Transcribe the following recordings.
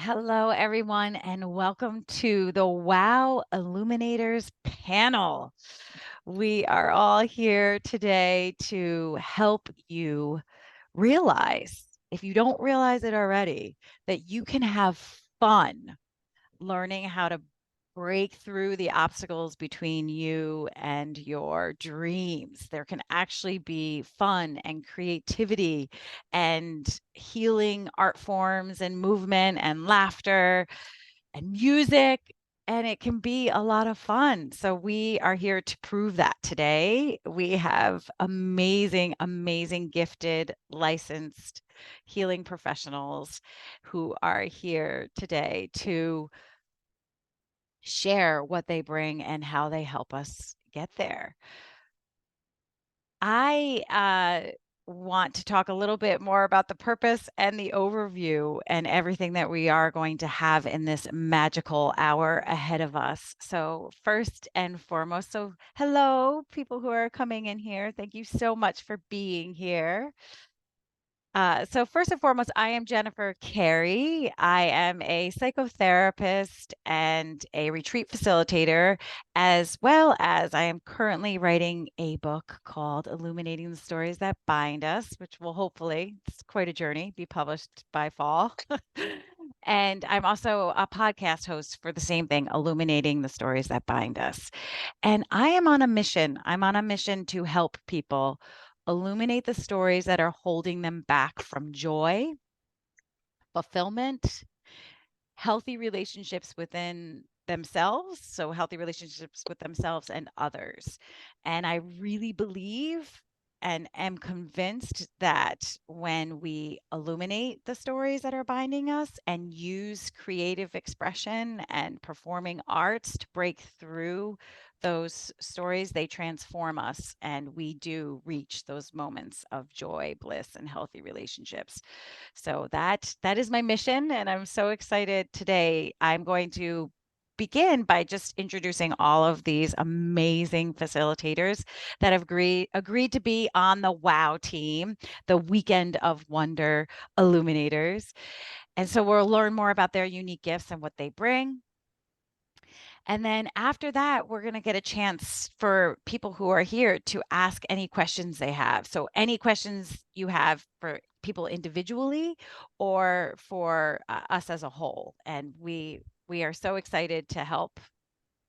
Hello, everyone, and welcome to the WOW Illuminators panel. We are all here today to help you realize, if you don't realize it already, that you can have fun learning how to break through the obstacles between you and your dreams. There can actually be fun and creativity and healing art forms and movement and laughter and music. And it can be a lot of fun. So, we are here to prove that today. We have amazing, amazing, gifted, licensed healing professionals who are here today to share what they bring and how they help us get there. I want to talk a little bit more about the purpose and the overview and everything that we are going to have in this magical hour ahead of us. So, first and foremost, hello, people who are coming in here. Thank you so much for being here. So first and foremost, I am Jennifer Carey. I am a psychotherapist and a retreat facilitator, as well as I am currently writing a book called Illuminating the Stories That Bind Us, which will hopefully, it's quite a journey, be published by fall. And I'm also a podcast host for the same thing, Illuminating the Stories That Bind Us. And I am on a mission. I'm on a mission to help people illuminate the stories that are holding them back from joy, fulfillment, healthy relationships within themselves. So, healthy relationships with themselves and others. And I really believe and am convinced that when we illuminate the stories that are binding us and use creative expression and performing arts to break through those stories, they transform us and we do reach those moments of joy, bliss, and healthy relationships. So that is my mission, and I'm so excited today. I'm going to begin by just introducing all of these amazing facilitators that have agreed to be on the WOW team, the Weekend of Wonder Illuminators. And so we'll learn more about their unique gifts and what they bring. And then after that, we're going to get a chance for people who are here to ask any questions they have. So, any questions you have for people individually or for us as a whole. And we are so excited to help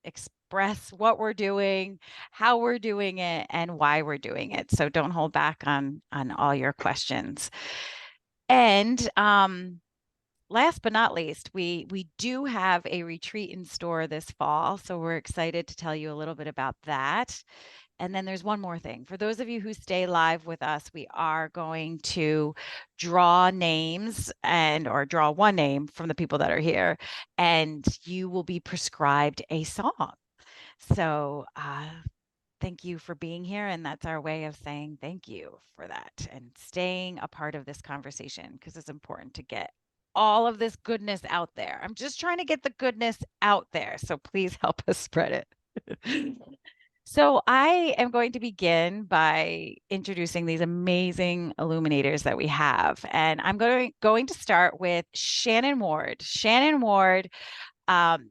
express what we're doing, how we're doing it, and why we're doing it. So don't hold back on all your questions. And last but not least, we do have a retreat in store this fall, so we're excited to tell you a little bit about that. And then there's one more thing. For those of you who stay live with us, we are going to draw names or draw one name from the people that are here, and you will be prescribed a song. So thank you for being here. And that's our way of saying thank you for that and staying a part of this conversation because it's important to get all of this goodness out there. I'm just trying to get the goodness out there. So please help us spread it. So I am going to begin by introducing these amazing illuminators that we have. And I'm going to start with Shannon Ward. Shannon Ward, um,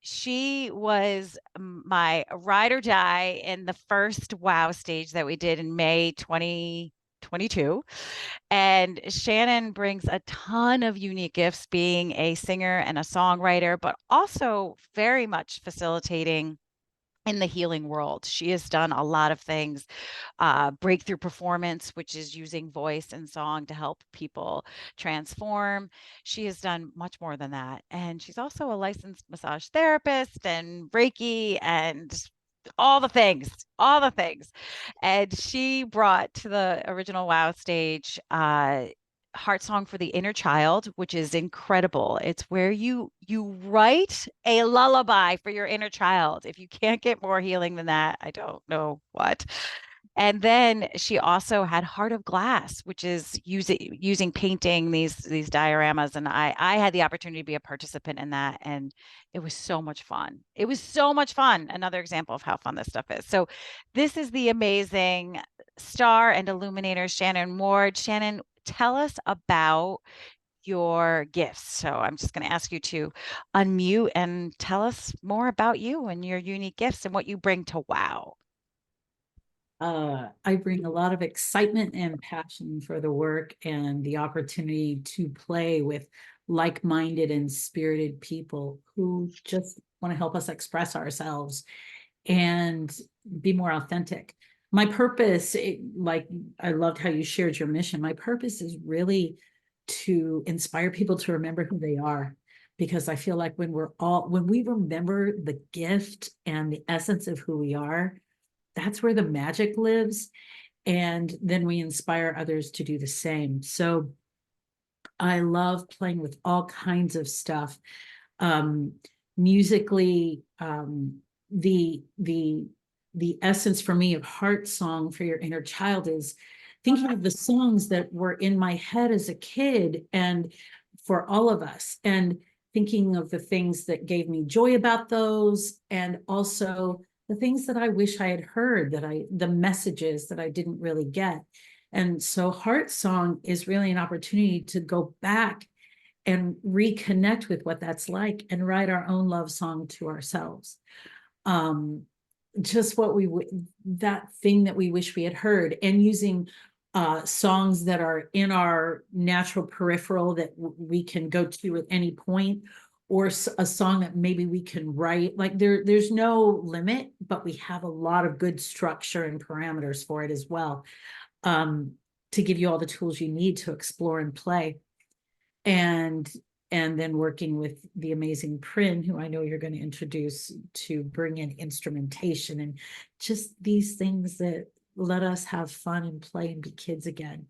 she was my ride or die in the first WOW stage that we did in May 2022. And Shannon brings a ton of unique gifts being a singer and a songwriter, but also very much facilitating in the healing world. She has done a lot of things, breakthrough performance, which is using voice and song to help people transform. She has done much more than that. And she's also a licensed massage therapist and Reiki and all the things, all the things. And she brought to the original WOW stage Heart Song for the Inner Child, which is incredible. It's where you write a lullaby for your inner child. If you can't get more healing than that, I don't know what. And then she also had Heart of Glass, which is using painting these dioramas. And I had the opportunity to be a participant in that. And it was so much fun. It was so much fun. Another example of how fun this stuff is. So this is the amazing star and illuminator, Shannon Ward. Shannon, tell us about your gifts. So I'm just going to ask you to unmute and tell us more about you and your unique gifts and what you bring to WOW. I bring a lot of excitement and passion for the work and the opportunity to play with like-minded and spirited people who just want to help us express ourselves and be more authentic. My purpose, like I loved how you shared your mission. My purpose is really to inspire people to remember who they are. Because I feel like when we remember the gift and the essence of who we are, that's where the magic lives. And then we inspire others to do the same. So I love playing with all kinds of stuff. Um, musically, the the essence for me of heart song for your inner child is thinking of the songs that were in my head as a kid and for all of us, and thinking of the things that gave me joy about those, and also the things that I wish I had heard, the messages that I didn't really get. And so heart song is really an opportunity to go back and reconnect with what that's like and write our own love song to ourselves. Um, just what that thing that we wish we had heard, and using songs that are in our natural peripheral that we can go to at any point, or a song that maybe we can write. Like there's no limit, but we have a lot of good structure and parameters for it as well, um, to give you all the tools you need to explore and play. And then working with the amazing Prin, who I know you're going to introduce, to bring in instrumentation and just these things that let us have fun and play and be kids again.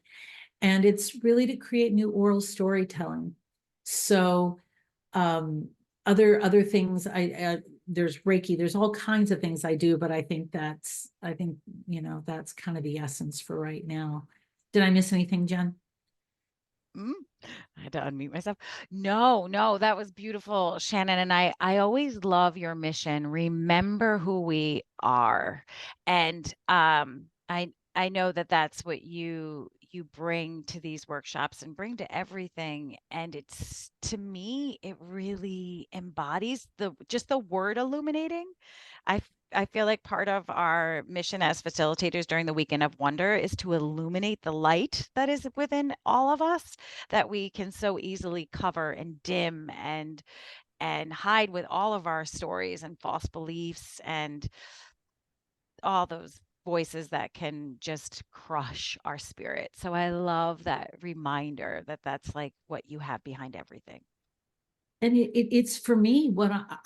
And it's really to create new oral storytelling. So um, other things, there's Reiki, there's all kinds of things I do, but I think that's kind of the essence for right now. Did I miss anything, Jen? Mm, I had to unmute myself. No, no, that was beautiful, Shannon. And I always love your mission. Remember who we are. And I know that that's what you bring to these workshops and bring to everything. And it's, to me, it really embodies just the word illuminating. I I feel like part of our mission as facilitators during the Weekend of Wonder is to illuminate the light that is within all of us, that we can so easily cover and dim and hide with all of our stories and false beliefs and all those voices that can just crush our spirit. So I love that reminder that that's like what you have behind everything. And it's for me,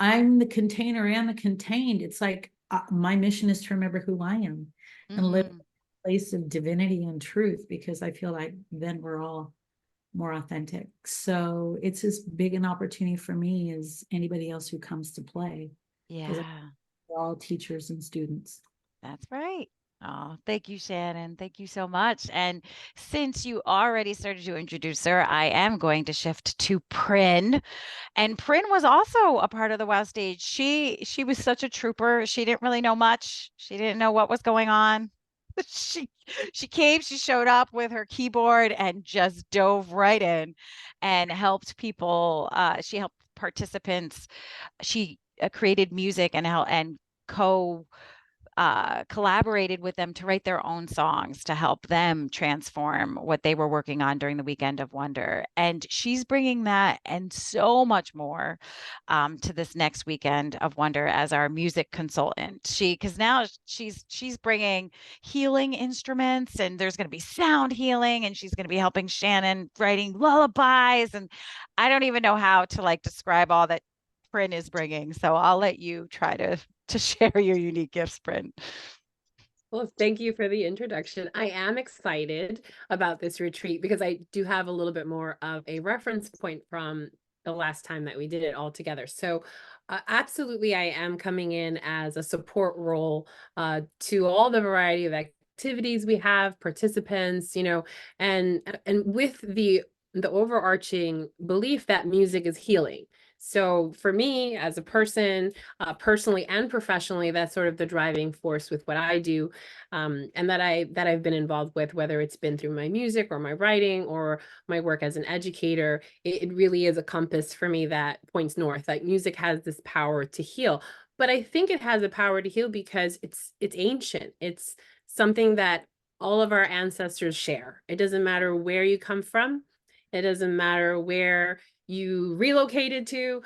I'm the container and the contained. It's like my mission is to remember who I am and live in Hmm. a place of divinity and truth, because I feel like then we're all more authentic. So it's as big an opportunity for me as anybody else who comes to play, because Yeah. we're all teachers and students. That's right. Oh, thank you, Shannon. Thank you so much. And since you already started to introduce her, I am going to shift to Prin. And Prin was also a part of the WoW stage. She was such a trooper. She didn't really know much. She didn't know what was going on. She she came, she showed up with her keyboard and just dove right in and helped people. She helped participants. She created music and co collaborated with them to write their own songs to help them transform what they were working on during the Weekend of Wonder. And she's bringing that and so much more to this next Weekend of Wonder as our music consultant. Because now she's bringing healing instruments, and there's going to be sound healing, and she's going to be helping Shannon writing lullabies. And I don't even know how to like describe all that Prin is bringing. So I'll let you try to share your unique gifts, Bryn. Well, thank you for the introduction. I am excited about this retreat because I do have a little bit more of a reference point from the last time that we did it all together. So, absolutely, I am coming in as a support role to all the variety of activities we have, participants, and with the overarching belief that music is healing. So for me as a person, personally and professionally, that's sort of the driving force with what I do, and that I've been involved with, whether it's been through my music or my writing or my work as an educator. It really is a compass for me that points north. Like music has this power to heal, but I think it has a power to heal because it's ancient. It's something that all of our ancestors share. It doesn't matter where you come from. It doesn't matter where you relocated to.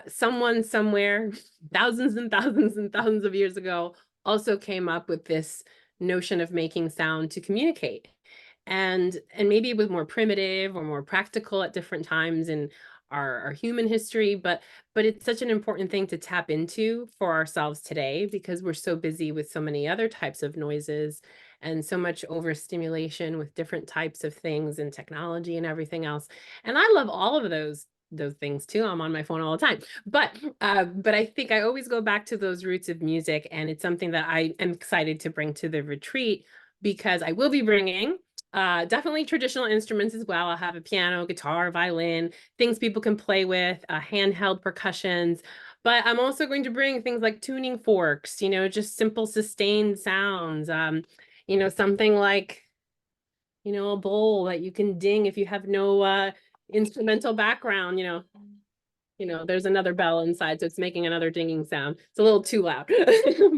Someone somewhere, thousands and thousands and thousands of years ago, also came up with this notion of making sound to communicate. And maybe it was more primitive or more practical at different times in our human history, but it's such an important thing to tap into for ourselves today because we're so busy with so many other types of noises and so much overstimulation with different types of things and technology and everything else. And I love all of those things too. I'm on my phone all the time. But I think I always go back to those roots of music, and it's something that I am excited to bring to the retreat because I will be bringing definitely traditional instruments as well. I'll have a piano, guitar, violin, things people can play with, handheld percussions. But I'm also going to bring things like tuning forks, just simple sustained sounds. Something like, a bowl that you can ding if you have no instrumental background, there's another bell inside, so it's making another dinging sound. It's a little too loud.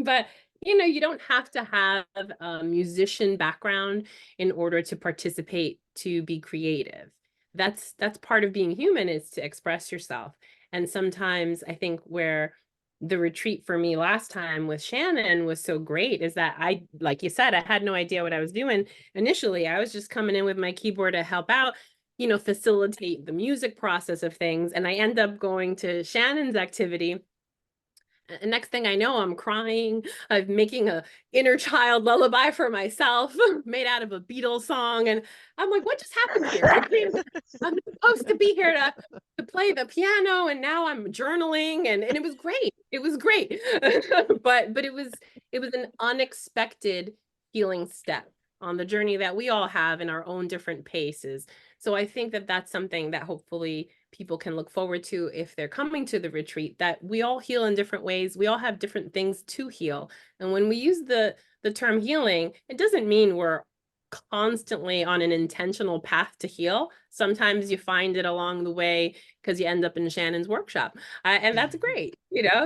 But you don't have to have a musician background in order to participate, to be creative. That's part of being human, is to express yourself. And sometimes I think where the retreat for me last time with Shannon was so great is that like you said, I had no idea what I was doing initially. I was just coming in with my keyboard to help out, facilitate the music process of things. And I end up going to Shannon's activity. And next thing I know, I'm crying. I'm making a inner child lullaby for myself, made out of a Beatles song. And I'm like, what just happened here? I'm supposed to be here to play the piano, and now I'm journaling, and it was great. It was great. But it was an unexpected healing step on the journey that we all have in our own different paces. So I think that that's something that hopefully people can look forward to if they're coming to the retreat, that we all heal in different ways. We all have different things to heal. And when we use the term healing, it doesn't mean we're constantly on an intentional path to heal. Sometimes you find it along the way because you end up in Shannon's workshop. And that's great.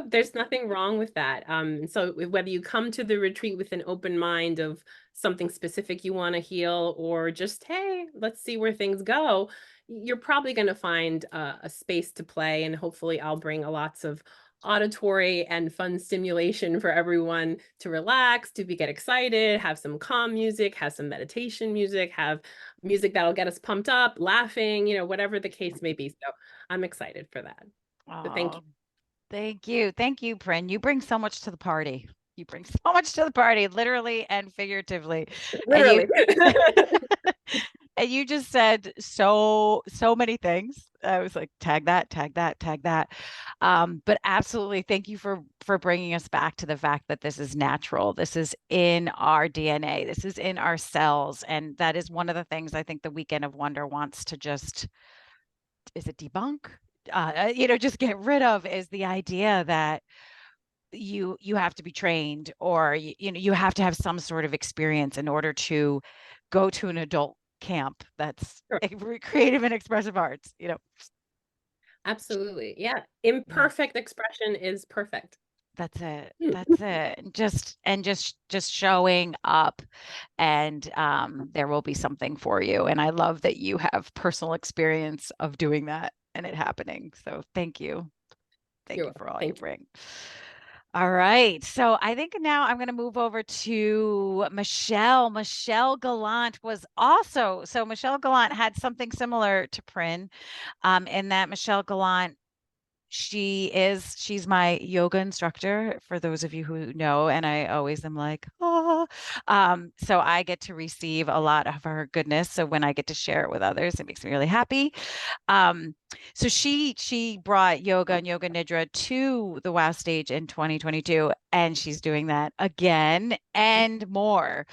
There's nothing wrong with that. So whether you come to the retreat with an open mind of something specific you want to heal, or just, hey, let's see where things go, you're probably going to find a space to play. And hopefully I'll bring lots of auditory and fun stimulation for everyone to relax, to get excited, have some calm music, have some meditation music, have music that'll get us pumped up, laughing, whatever the case may be. So I'm excited for that. So thank you. Thank you. Thank you, Prin. You bring so much to the party. You bring so much to the party, literally and figuratively. Literally. And you just said so many things. I was like, tag that, tag that, tag that. But absolutely, thank you for bringing us back to the fact that this is natural. This is in our DNA. This is in our cells, and that is one of the things I think the Weekend of Wonder wants to just, is it debunk? Just get rid of, is the idea that you have to be trained, or you have to have some sort of experience in order to go to an adult camp that's creative and expressive arts. Absolutely. Yeah. Imperfect expression is perfect. That's it. That's it. Just showing up, and there will be something for you. And I love that you have personal experience of doing that and it happening. So thank you. Thank you for all you bring. All right. So I think now I'm going to move over to Michelle. Michelle Gallant was also, so Michelle Gallant had something similar to Prin, in that Michelle Gallant, she's my yoga instructor, for those of you who know, and I always am like, oh, so I get to receive a lot of her goodness. So when I get to share it with others, it makes me really happy. So she brought yoga and yoga nidra to the WOW stage in 2022, and she's doing that again and more.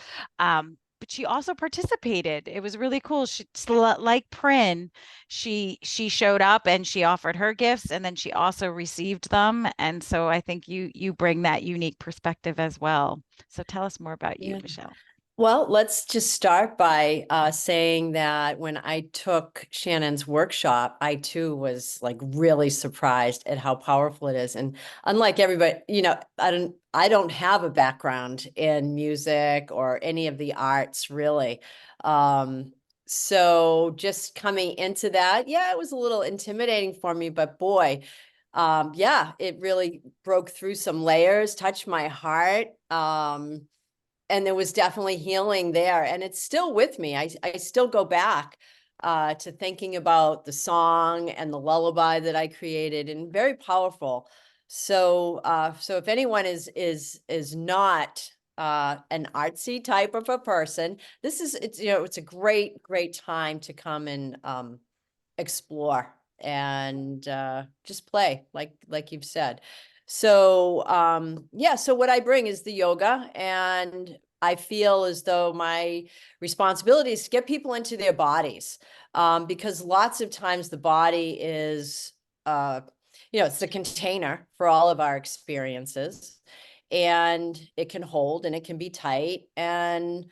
but she also participated. It was really cool. She, like Prin, she showed up and she offered her gifts, and then she also received them. And so I think you bring that unique perspective as well. So tell us more about you, Yeah. Michelle. Well, let's just start by saying that when I took Shannon's workshop, I too was like really surprised at how powerful it is. And unlike everybody, you know, I don't have a background in music or any of the arts really. So just coming into that, yeah, it was a little intimidating for me, but boy, yeah, it really broke through some layers, touched my heart. And there was definitely healing there, and it's still with me. I still go back to thinking about the song and the lullaby that I created, and very powerful. So so if anyone is not an artsy type of a person, this is, it's, you know, it's a great time to come and explore and just play, like you've said. So yeah, so what I bring is the yoga, and I feel as though my responsibility is to get people into their bodies, because lots of times the body is you know, it's the container for all of our experiences, and it can hold and it can be tight, and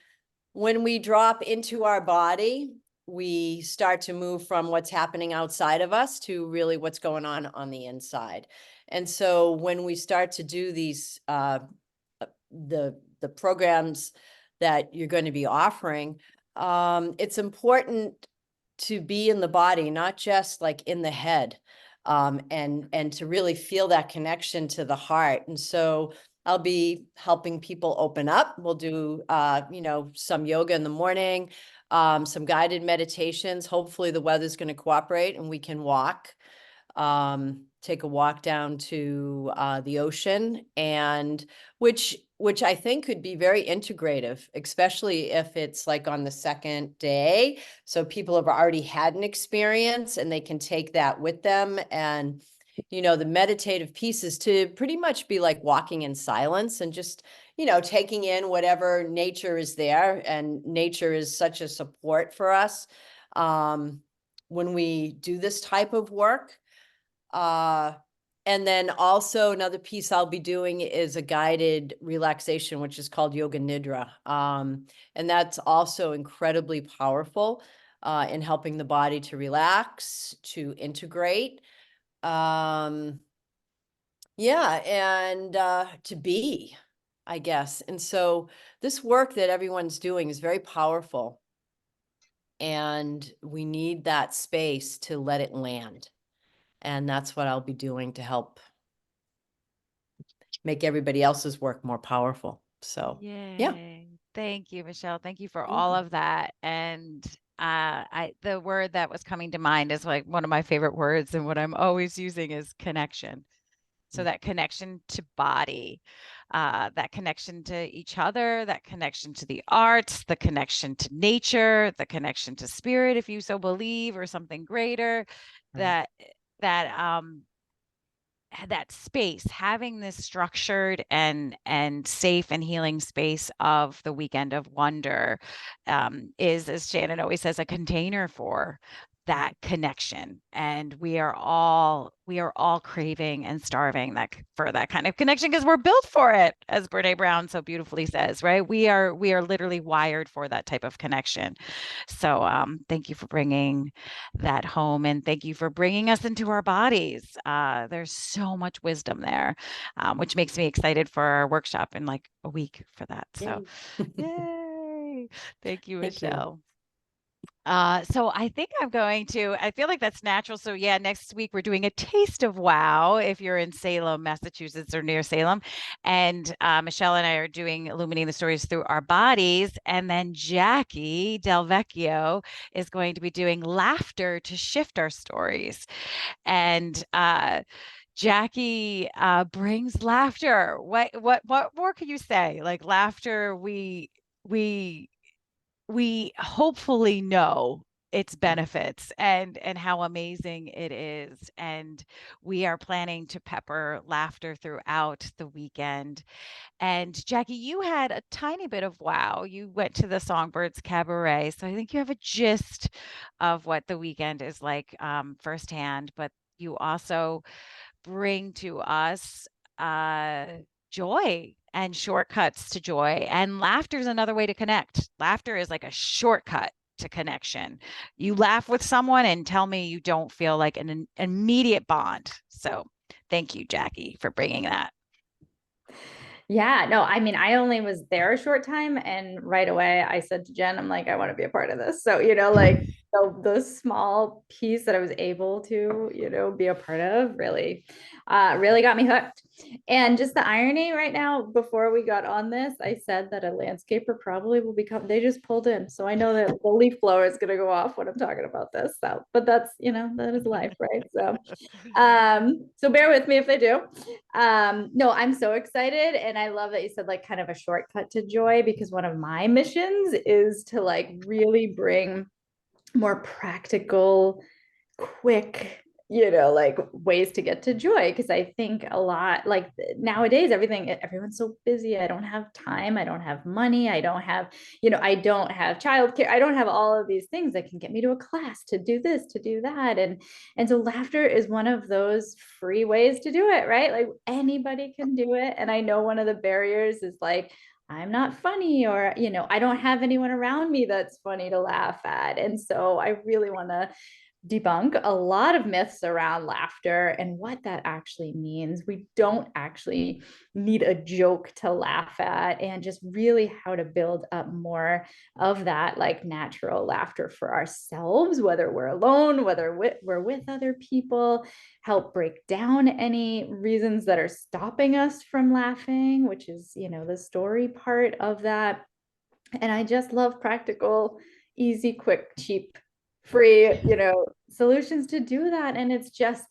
when we drop into our body, we start to move from what's happening outside of us to really what's going on the inside. And so when we start to do these the programs that you're going to be offering, it's important to be in the body, not just like in the head, and to really feel that connection to the heart. And so I'll be helping people open up. We'll do, you know, some yoga in the morning, some guided meditations. Hopefully the weather's going to cooperate and we can walk, take a walk down to the ocean, and which I think could be very integrative, especially if it's like on the second day. So people have already had an experience and they can take that with them. And, you know, the meditative piece is to pretty much be like walking in silence and just, you know, taking in whatever nature is there. And nature is such a support for us when we do this type of work. And then also another piece I'll be doing is a guided relaxation, which is called Yoga Nidra. And that's also incredibly powerful in helping the body to relax, to integrate. Yeah, and to be, I guess. And so this work that everyone's doing is very powerful. And we need that space to let it land. And that's what I'll be doing to help make everybody else's work more powerful. So, yeah. Yay. Thank you, Michelle. Thank you for You're all welcome. of that. And the word that was coming to mind is like one of my favorite words, and what I'm always using is connection. So that connection to body, that connection to each other, that connection to the arts, the connection to nature, the connection to spirit, if you so believe, or something greater, Right. that that space, having this structured and safe and healing space of the weekend of wonder, is, as Shannon always says, a container for that connection. And we are all craving and starving that for that kind of connection, because we're built for it, as Brene Brown so beautifully says, right? We are literally wired for that type of connection. So thank you for bringing that home, and thank you for bringing us into our bodies. There's so much wisdom there, which makes me excited for our workshop in like a week for that. So yay. Thank you, Thank you. Michelle. So I think I feel like that's natural. So yeah, next week we're doing a taste of WOW if you're in Salem, Massachusetts, or near Salem. And Michelle and I are doing Illuminating the Stories Through Our Bodies. And then Jackie Del Vecchio is going to be doing Laughter to Shift Our Stories. And Jackie brings laughter. What more can you say? Like laughter, we hopefully know its benefits and how amazing it is. And we are planning to pepper laughter throughout the weekend. And Jackie, you had a tiny bit of wow. You went to the Songbirds Cabaret, so I think you have a gist of what the weekend is like firsthand. But you also bring to us uh, joy and shortcuts to joy. And laughter is another way to connect. Laughter is like a shortcut to connection. You laugh with someone and tell me you don't feel like an immediate bond. So thank you, Jackie, for bringing that. Yeah, no, I mean, I only was there a short time, and right away I said to Jen, I'm like, I want to be a part of this. So, like the small piece that I was able to, be a part of really got me hooked. And just the irony right now, before we got on this, I said that a landscaper probably will become, they just pulled in. So I know that the leaf blower is going to go off when I'm talking about this. So, but that's, that is life, right? So bear with me if they do. No, I'm so excited. And I love that you said like kind of a shortcut to joy, because one of my missions is to like really bring more practical, quick, like ways to get to joy. Because I think a lot, like nowadays, everyone's so busy. I don't have time. I don't have money. I don't have, I don't have childcare. I don't have all of these things that can get me to a class to do this, to do that. And so laughter is one of those free ways to do it, right? Like anybody can do it. And I know one of the barriers is like, I'm not funny, or, I don't have anyone around me that's funny to laugh at. And so I really want to debunk a lot of myths around laughter and what that actually means. We don't actually need a joke to laugh at, and just really how to build up more of that like natural laughter for ourselves, whether we're alone, whether we're with other people, help break down any reasons that are stopping us from laughing, which is, the story part of that. And I just love practical, easy, quick, cheap, free, solutions to do that. And it's just,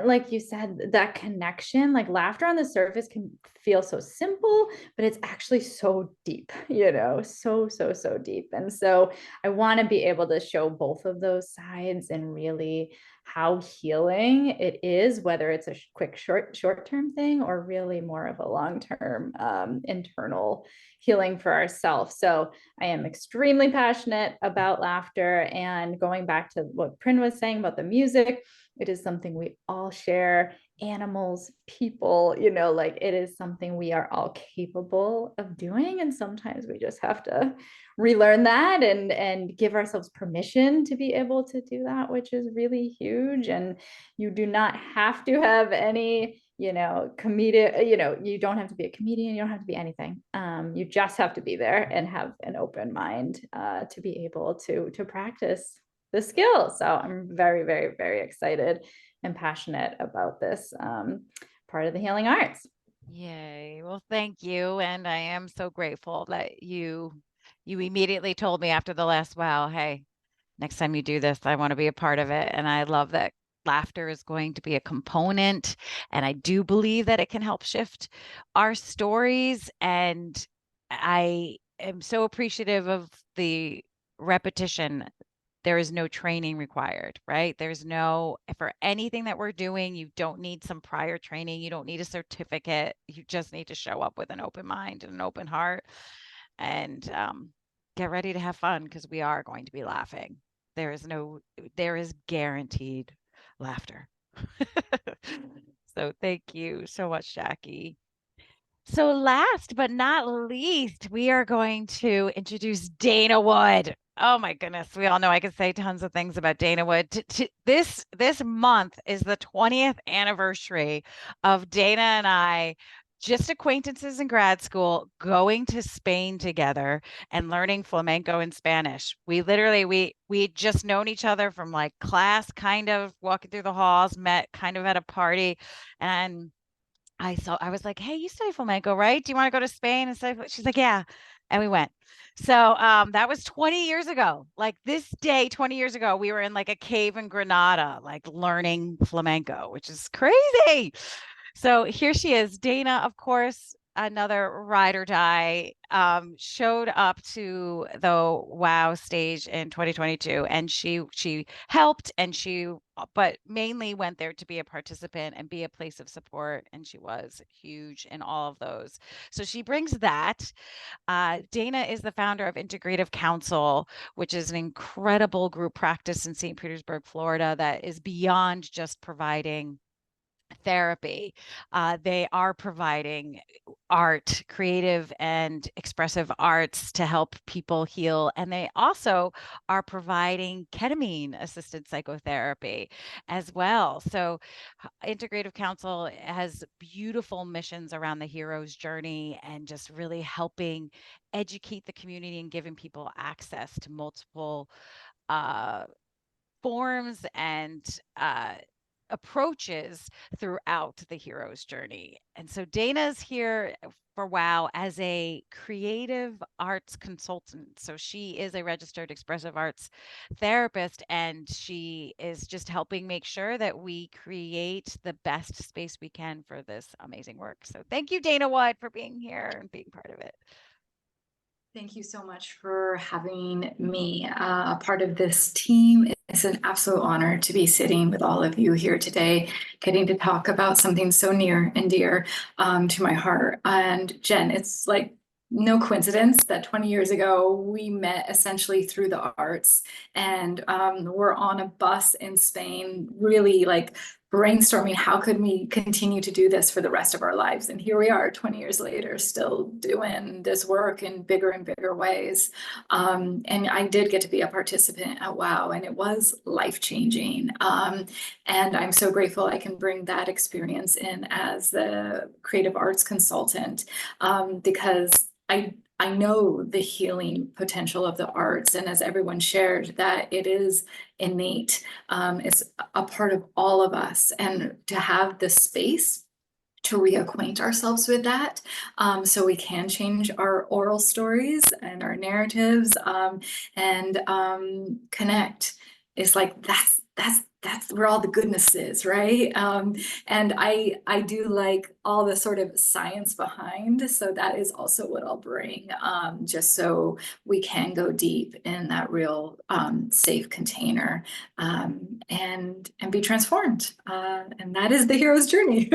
like you said, that connection, like laughter on the surface can feel so simple, but it's actually so deep, so deep. And so I want to be able to show both of those sides and really how healing it is, whether it's a quick short-term thing or really more of a long-term internal healing for ourselves. So I am extremely passionate about laughter, and going back to what Prin was saying about the music, it is something we all share. Animals, people, like it is something we are all capable of doing. And sometimes we just have to relearn that and give ourselves permission to be able to do that, which is really huge. And you do not have to have any comedic, you don't have to be a comedian, you don't have to be anything. You just have to be there and have an open mind to be able to practice the skill. So I'm very, very, very excited and passionate about this part of the healing arts. Yay. Well, thank you. And I am so grateful that you immediately told me after the last wow, hey, next time you do this, I want to be a part of it. And I love that laughter is going to be a component. And I do believe that it can help shift our stories. And I am so appreciative of the repetition. There is no training required, right? There's no, for anything that we're doing, you don't need some prior training. You don't need a certificate. You just need to show up with an open mind and an open heart, and get ready to have fun, because we are going to be laughing. There is guaranteed laughter. So thank you so much, Jackie. So last but not least, we are going to introduce Dana Wood. Oh my goodness, we all know I could say tons of things about Dana Wood. This month is the 20th anniversary of Dana and I, just acquaintances in grad school, going to Spain together and learning flamenco and Spanish. We literally we'd just known each other from like class, kind of walking through the halls, met kind of at a party, and I was like, hey, you study flamenco, right? Do you want to go to Spain and study? She's like, yeah. And we went. So that was 20 years ago. Like this day, 20 years ago, we were in like a cave in Granada, like learning flamenco, which is crazy. So here she is. Dana, of course, another ride or die, showed up to the WOW stage in 2022, and she helped, and but mainly went there to be a participant and be a place of support, and she was huge in all of those. So she brings that. Dana is the founder of Integrative Counsel, which is an incredible group practice in St. Petersburg, Florida, that is beyond just providing therapy. They are providing art, creative and expressive arts to help people heal. And they also are providing ketamine assisted psychotherapy as well. So, Integrative Counsel has beautiful missions around the hero's journey and just really helping educate the community and giving people access to multiple uh, forms and approaches throughout the hero's journey. And so Dana's here for WOW as a creative arts consultant. So she is a registered expressive arts therapist, and she is just helping make sure that we create the best space we can for this amazing work. So thank you, Dana Wood, for being here and being part of it. Thank you so much for having me a part of this team. It's an absolute honor to be sitting with all of you here today, getting to talk about something so near and dear to my heart. And Jen, it's like no coincidence that 20 years ago we met essentially through the arts, and we're on a bus in Spain, really like brainstorming how could we continue to do this for the rest of our lives. And here we are 20 years later, still doing this work in bigger and bigger ways. And I did get to be a participant at WOW, and it was life-changing. And I'm so grateful I can bring that experience in as the creative arts consultant, because I know the healing potential of the arts, and as everyone shared, that it is innate. It's a part of all of us, and to have the space to reacquaint ourselves with that, so we can change our oral stories and our narratives, and connect. It's like that's where all the goodness is, right? And I do like all the sort of science behind, so that is also what I'll bring, just so we can go deep in that real safe container, and be transformed. And that is the hero's journey.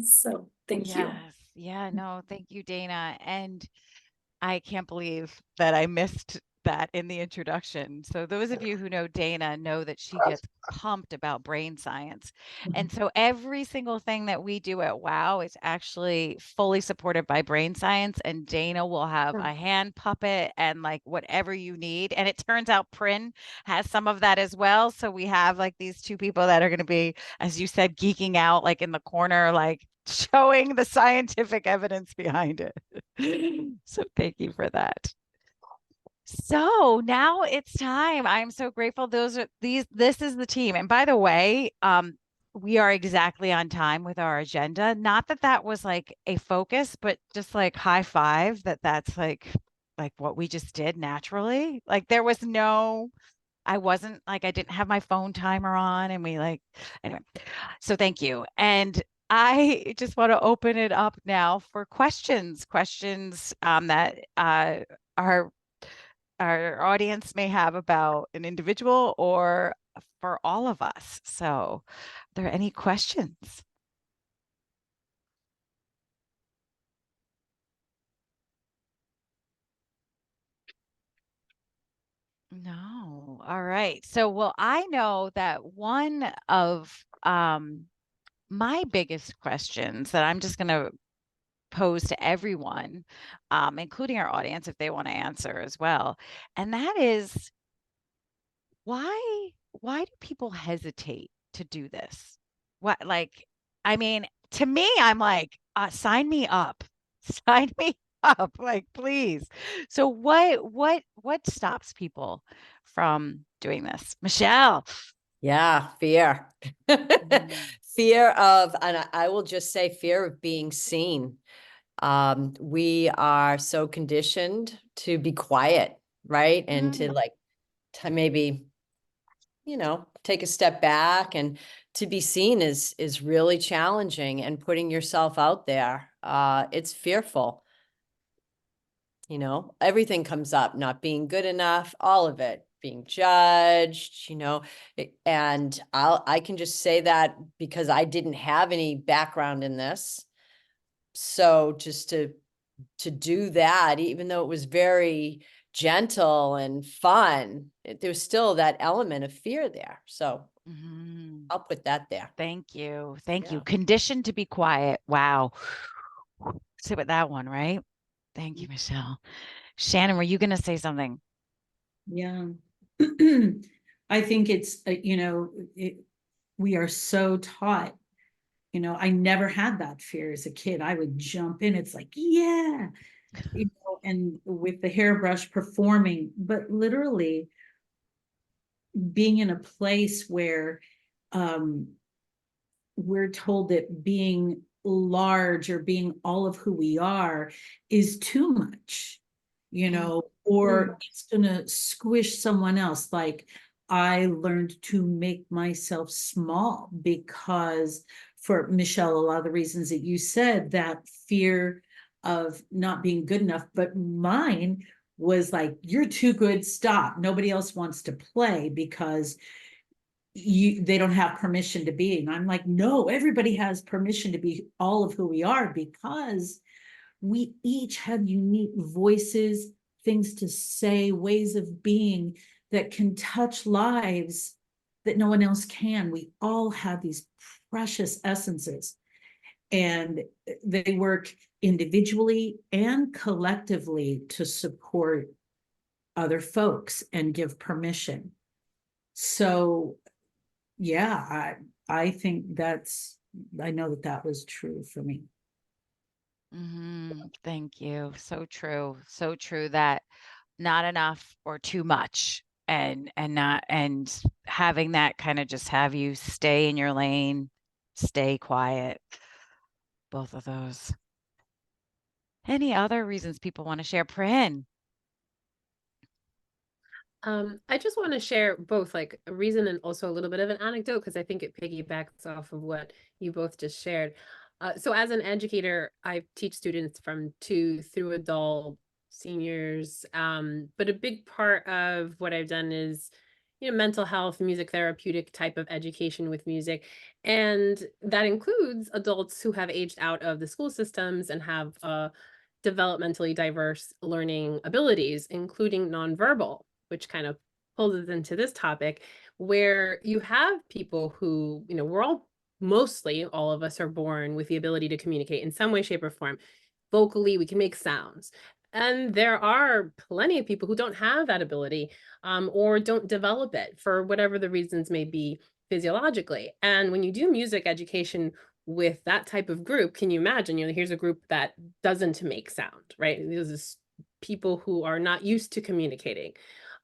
So thank you. Yes. Yeah, no, thank you, Dana. And I can't believe that I missed that in the introduction. So those of you who know Dana know that she gets pumped about brain science. And so every single thing that we do at WOW is actually fully supported by brain science. And Dana will have a hand puppet and like whatever you need. And it turns out Prin has some of that as well. So we have like these two people that are going to be, as you said, geeking out like in the corner, like showing the scientific evidence behind it. So thank you for that. So now it's time. I'm so grateful. This is the team. And by the way, we are exactly on time with our agenda. Not that that was like a focus, but just like high five that's like what we just did naturally. Like there was no, I wasn't like, I didn't have my phone timer on, and we like, anyway, so thank you. And I just want to open it up now for questions that our audience may have about an individual or for all of us. So, are there any questions? No. All right. So, well, I know that one of my biggest questions that I'm just going to pose to everyone, including our audience, if they want to answer as well, and that is why do people hesitate to do this? What, like, I mean, to me, I'm like, sign me up, sign me up, like, please. So what stops people from doing this? Michelle. Yeah, fear. Fear of, and I will just say fear of being seen. We are so conditioned to be quiet, right? And to like, to maybe, take a step back, and to be seen is really challenging, and putting yourself out there it's fearful. You know, everything comes up, not being good enough, all of it, being judged, you know, and I can just say that because I didn't have any background in this. So just to do that, even though it was very gentle and fun, there's still that element of fear there. So Mhm. I'll put that there. Thank you. Thank you. Yeah. Conditioned to be quiet. Wow. Sit with that one, right? Thank you, Michelle. Shannon, were you going to say something? Yeah. I think it's, you know, we are so taught, you know, I never had that fear as a kid. I would jump in. It's like, yeah, you know, and with the hairbrush performing, but literally being in a place where we're told that being large or being all of who we are is too much, you know, or it's going to squish someone else. Like I learned to make myself small because, for Michelle, a lot of the reasons that you said, that fear of not being good enough, but mine was like, you're too good, stop. Nobody else wants to play because they don't have permission to be. And I'm like, no, everybody has permission to be all of who we are, because we each have unique voices, things to say, ways of being that can touch lives that no one else can. We all have these precious essences, and they work individually and collectively to support other folks and give permission. So yeah, I think I know that that was true for me. Thank you. So true. So true that not enough or too much, and not, and having that kind of just have you stay in your lane, stay quiet. Both of those. Any other reasons people want to share? Prin. I just want to share both like a reason and also a little bit of an anecdote, because I think it piggybacks off of what you both just shared. So as an educator, I teach students from 2 through adult, seniors. But a big part of what I've done is, you know, mental health, music therapeutic type of education with music. And that includes adults who have aged out of the school systems and have developmentally diverse learning abilities, including nonverbal, which kind of pulls us into this topic, where you have people who, you know, we're all, mostly all of us are born with the ability to communicate in some way, shape, or form. Vocally, we can make sounds. And there are plenty of people who don't have that ability, or don't develop it for whatever the reasons may be physiologically. And when you do music education with that type of group, can you imagine, you know, here's a group that doesn't make sound, right? This is people who are not used to communicating,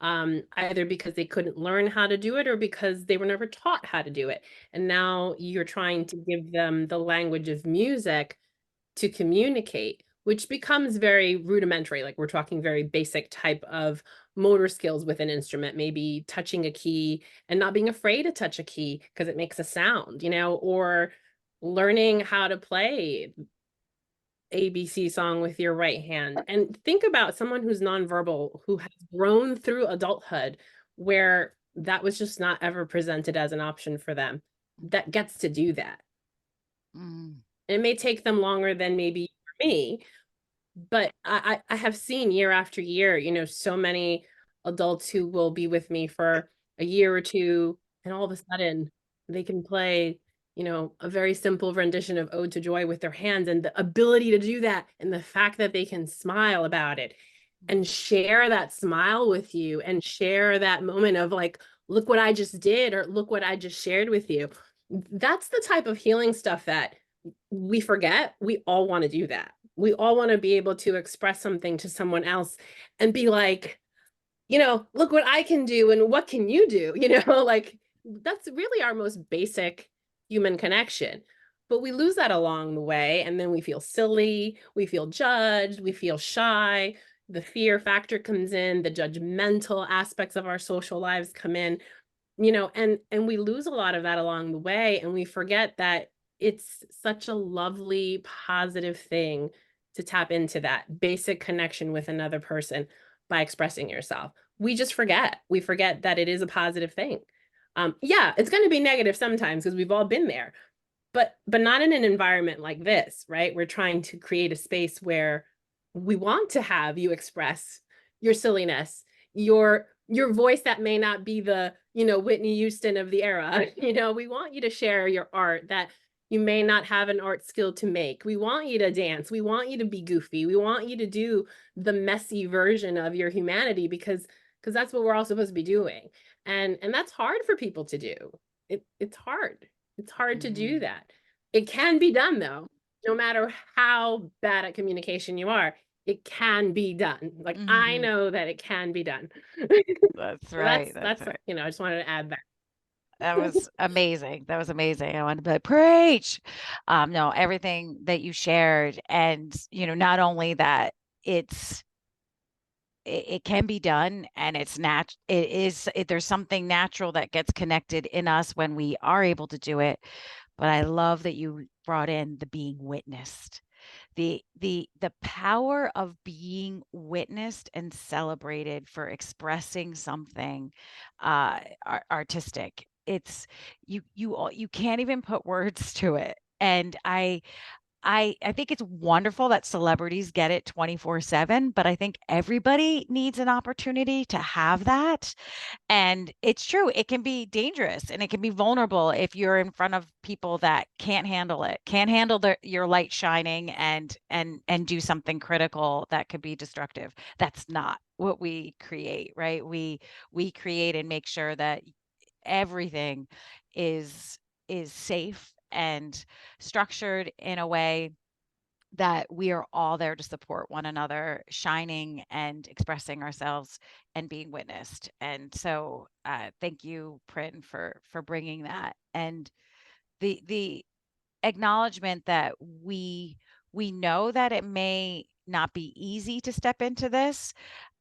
either because they couldn't learn how to do it or because they were never taught how to do it. And now you're trying to give them the language of music to communicate, which becomes very rudimentary. Like we're talking very basic type of motor skills with an instrument, maybe touching a key and not being afraid to touch a key because it makes a sound, you know, or learning how to play ABC song with your right hand. And think about someone who's nonverbal, who has grown through adulthood, where that was just not ever presented as an option for them, that gets to do that. It may take them longer than maybe for me, but I have seen year after year, you know, so many adults who will be with me for a year or two, and all of a sudden they can play, you know, a very simple rendition of Ode to Joy with their hands, and the ability to do that and the fact that they can smile about it and share that smile with you and share that moment of like, look what I just did, or look what I just shared with you. That's the type of healing stuff that we forget. We all want to do that. We all want to be able to express something to someone else and be like, you know, look what I can do and what can you do? You know, like that's really our most basic human connection. But we lose that along the way, and then we feel silly, we feel judged, we feel shy, the fear factor comes in, the judgmental aspects of our social lives come in, you know, and we lose a lot of that along the way, and we forget that it's such a lovely, positive thing to tap into that basic connection with another person by expressing yourself. We just forget. We forget that it is a positive thing. Yeah, it's going to be negative sometimes because we've all been there, but not in an environment like this, right? We're trying to create a space where we want to have you express your silliness, your voice that may not be the, Whitney Houston of the era. We want you to share your art that you may not have an art skill to make. We want you to dance. We want you to be goofy. We want you to do the messy version of your humanity because that's what we're all supposed to be doing. And that's hard for people to do. It's hard. It's hard to do that. It can be done though, no matter how bad at communication you are. It can be done. Like I know that it can be done. That's So right. that's Right. I just wanted to add that. That was amazing. That was amazing. I wanted to be like, preach. No, everything that you shared, and not only that, it can be done, and there's something natural that gets connected in us when we are able to do it. But I love that you brought in the being witnessed. The power of being witnessed and celebrated for expressing something artistic. It's you can't even put words to it. And I think it's wonderful that celebrities get it 24/7, but I think everybody needs an opportunity to have that. And it's true, it can be dangerous and it can be vulnerable if you're in front of people that can't handle it, can't handle your light shining and do something critical that could be destructive. That's not what we create, right? We create and make sure that everything is safe and structured in a way that we are all there to support one another, shining and expressing ourselves and being witnessed. And so, thank you, Prin, for bringing that, and the acknowledgement that we know that it may not be easy to step into this,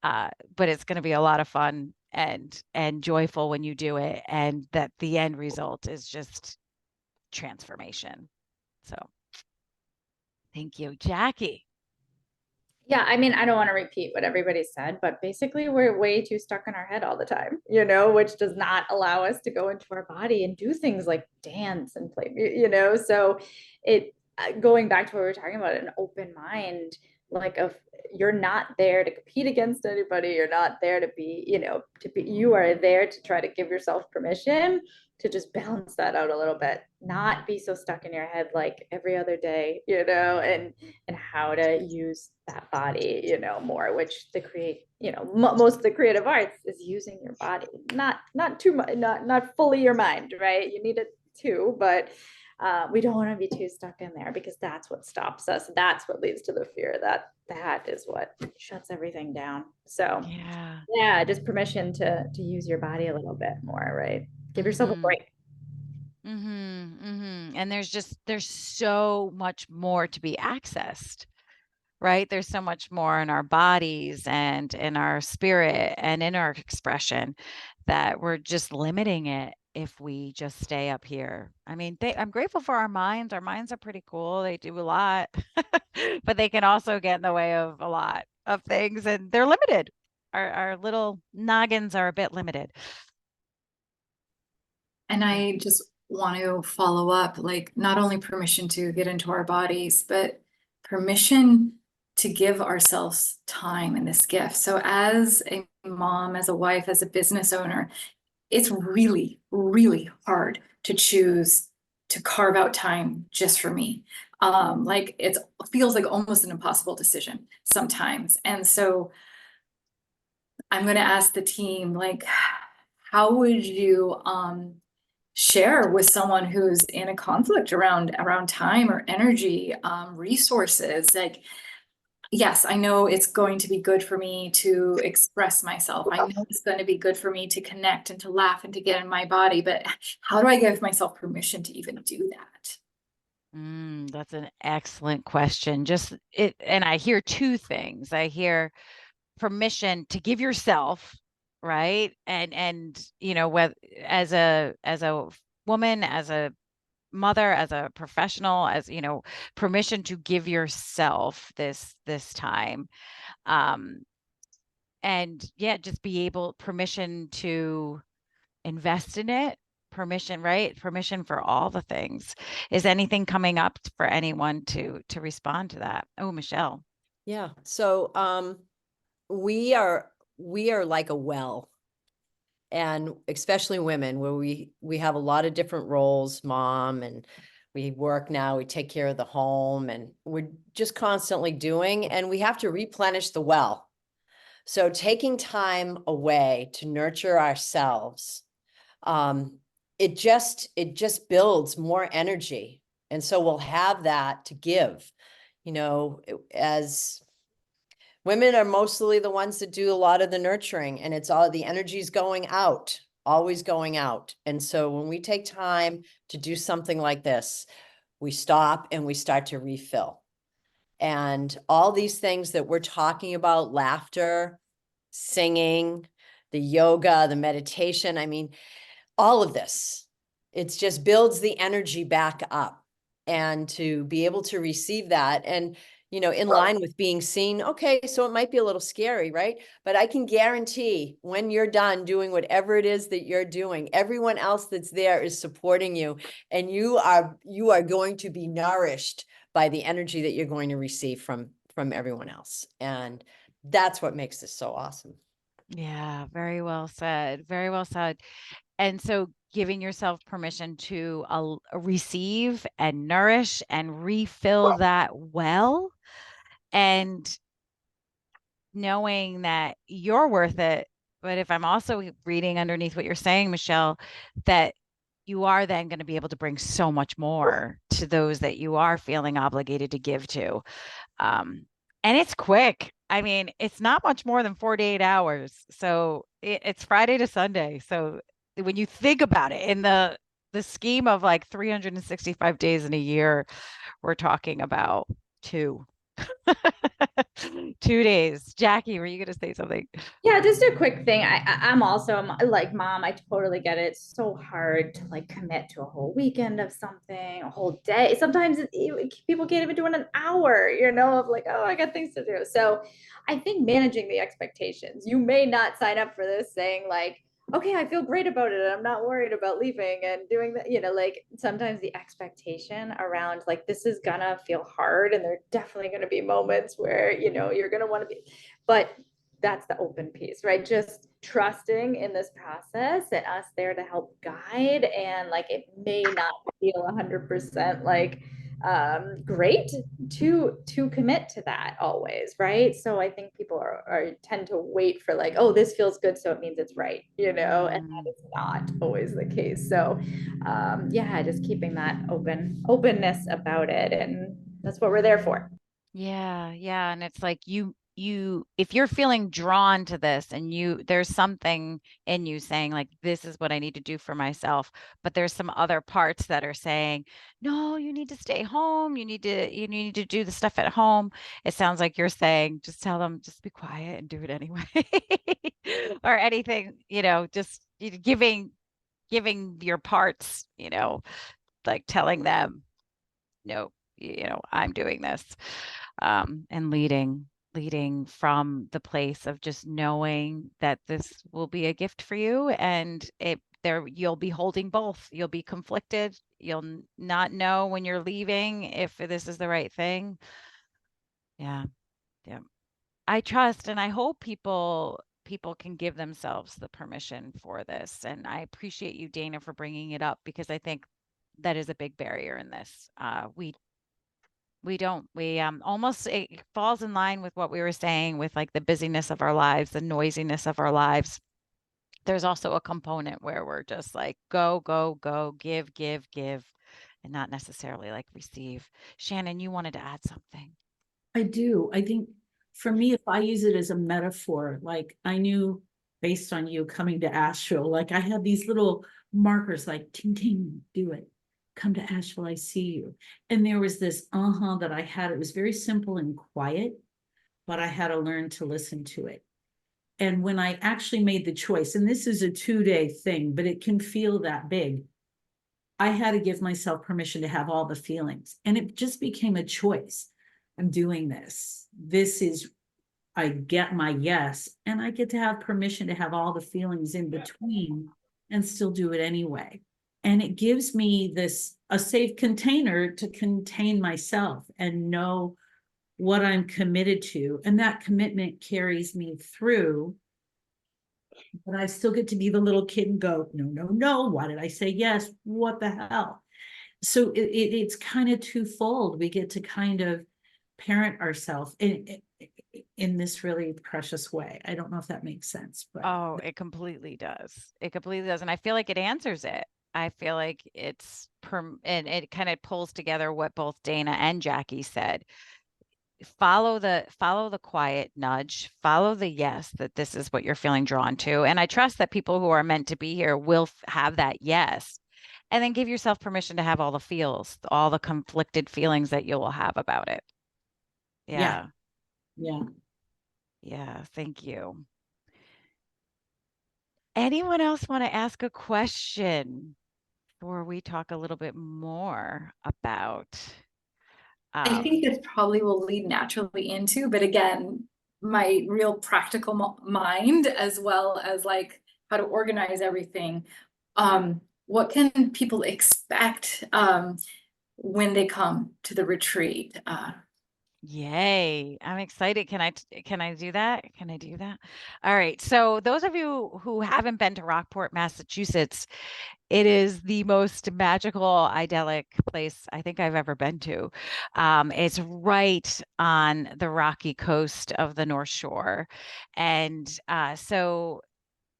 but it's going to be a lot of fun and joyful when you do it, and that the end result is just transformation. So, thank you, Jackie. Yeah, I mean, I don't want to repeat what everybody said, but basically we're way too stuck in our head all the time, which does not allow us to go into our body and do things like dance and play, so it going back to what we were talking about, an open mind, like you're not there to compete against anybody, you're not there to be, you are there to try to give yourself permission to just balance that out a little bit, not be so stuck in your head like every other day, and how to use that body, more, which most of the creative arts is using your body, not too much, not fully your mind, right? You need it too, but we don't want to be too stuck in there because that's what stops us. That's what leads to the fear. That is what shuts everything down. So yeah, just permission to use your body a little bit more, right? Give yourself a break. And there's so much more to be accessed, right? There's so much more in our bodies and in our spirit and in our expression that we're just limiting it if we just stay up here. I mean, I'm grateful for our minds. Our minds are pretty cool. They do a lot, but they can also get in the way of a lot of things, and they're limited. Our little noggins are a bit limited. And I just want to follow up, like not only permission to get into our bodies, but permission to give ourselves time in this gift. So as a mom, as a wife, as a business owner, it's really, really hard to choose to carve out time just for me. Like it feels like almost an impossible decision sometimes. And so I'm going to ask the team, like, how would you share with someone who's in a conflict around time or energy, resources? Like, yes, I know it's going to be good for me to express myself. I know it's going to be good for me to connect and to laugh and to get in my body, but how do I give myself permission to even do that? That's an excellent question. And I hear two things. I hear permission to give yourself, right? And whether as a woman, as a mother, as a professional, as, you know, permission to give yourself this time. Um, and yeah, just be able, permission to invest in it, permission, right? Permission for all the things. Is anything coming up for anyone to respond to that? Oh, Michelle. Yeah. So we are like a well, and especially women, where we have a lot of different roles, mom, and we work now, we take care of the home, and we're just constantly doing, and we have to replenish the well. So taking time away to nurture ourselves, it just builds more energy. And so we'll have that to give, you know, as women are mostly the ones that do a lot of the nurturing, and it's all the energy's going out, always going out. And so when we take time to do something like this, we stop and we start to refill. And all these things that we're talking about, laughter, singing, the yoga, the meditation, I mean, all of this, it just builds the energy back up. And to be able to receive that, and, you know, in line with being seen, okay, so it might be a little scary, right? But I can guarantee when you're done doing whatever it is that you're doing, everyone else that's there is supporting you, and you are going to be nourished by the energy that you're going to receive from everyone else. And that's what makes this so awesome. Yeah, very well said. Very well said. And so giving yourself permission to receive and nourish and refill that well, and knowing that you're worth it. But if I'm also reading underneath what you're saying, Michelle, that you are then going to be able to bring so much more to those that you are feeling obligated to give to. And it's quick. I mean, it's not much more than 48 hours. So it's Friday to Sunday. So when you think about it in the scheme of like 365 days in a year, we're talking about two. 2 days. Jackie, were you going to say something? Yeah, just a quick thing. I'm also like, mom, I totally get it. It's so hard to like commit to a whole weekend of something, a whole day. Sometimes people can't even do it in an hour, you know, of like, oh, I got things to do. So I think managing the expectations. You may not sign up for this saying like, okay, I feel great about it. I'm not worried about leaving and doing that. You know, like sometimes the expectation around like, this is gonna feel hard. And there are definitely gonna be moments where, you know, you're gonna want to be, but that's the open piece, right? Just trusting in this process and us there to help guide. And like, it may not feel 100% like great to commit to that always, right? So I think people are tend to wait for like, oh, this feels good, so it means it's right, you know, and that is not always the case. So yeah, just keeping that openness about it, and that's what we're there for. Yeah, yeah. And it's like if you're feeling drawn to this and there's something in you saying like, this is what I need to do for myself, but there's some other parts that are saying, no, you need to stay home. You need to do the stuff at home. It sounds like you're saying, just tell them, just be quiet and do it anyway. Or anything, you know, just giving your parts, you know, like telling them, no, you know, I'm doing this. And leading from the place of just knowing that this will be a gift for you, and you'll be holding both. You'll be conflicted. You'll not know when you're leaving if this is the right thing. Yeah. Yeah. I trust and I hope people can give themselves the permission for this. And I appreciate you, Dana, for bringing it up, because I think that is a big barrier in this. We don't. We almost, it falls in line with what we were saying with like the busyness of our lives, the noisiness of our lives. There's also a component where we're just like go, go, go, give, and not necessarily like receive. Shannon, you wanted to add something. I do. I think for me, if I use it as a metaphor, like I knew based on you coming to Asheville, like I had these little markers like ting ting, do it. Come to Asheville, I see you. And there was this that I had. It was very simple and quiet, but I had to learn to listen to it. And when I actually made the choice, and this is a 2-day thing, but it can feel that big. I had to give myself permission to have all the feelings. And it just became a choice. I'm doing this. This is, I get my yes, and I get to have permission to have all the feelings in between and still do it anyway. And it gives me a safe container to contain myself and know what I'm committed to. And that commitment carries me through. But I still get to be the little kid and go, no, no, no. Why did I say yes? What the hell? So it's kind of twofold. We get to kind of parent ourselves in this really precious way. I don't know if that makes sense, but Oh, it completely does. It completely does. And I feel like it answers it. I feel like and it kind of pulls together what both Dana and Jackie said. Follow the quiet nudge, follow the yes, that this is what you're feeling drawn to. And I trust that people who are meant to be here will have that yes. And then give yourself permission to have all the feels, all the conflicted feelings that you will have about it. yeah, Yeah. yeah. Yeah. Thank you. Anyone else want to ask a question before we talk a little bit more about I think this probably will lead naturally into, but again, my real practical mind, as well as like how to organize everything. What can people expect when they come to the retreat? Yay. I'm excited. Can I do that? Can I do that? All right. So those of you who haven't been to Rockport, Massachusetts, it is the most magical, idyllic place I think I've ever been to. It's right on the rocky coast of the North Shore. And so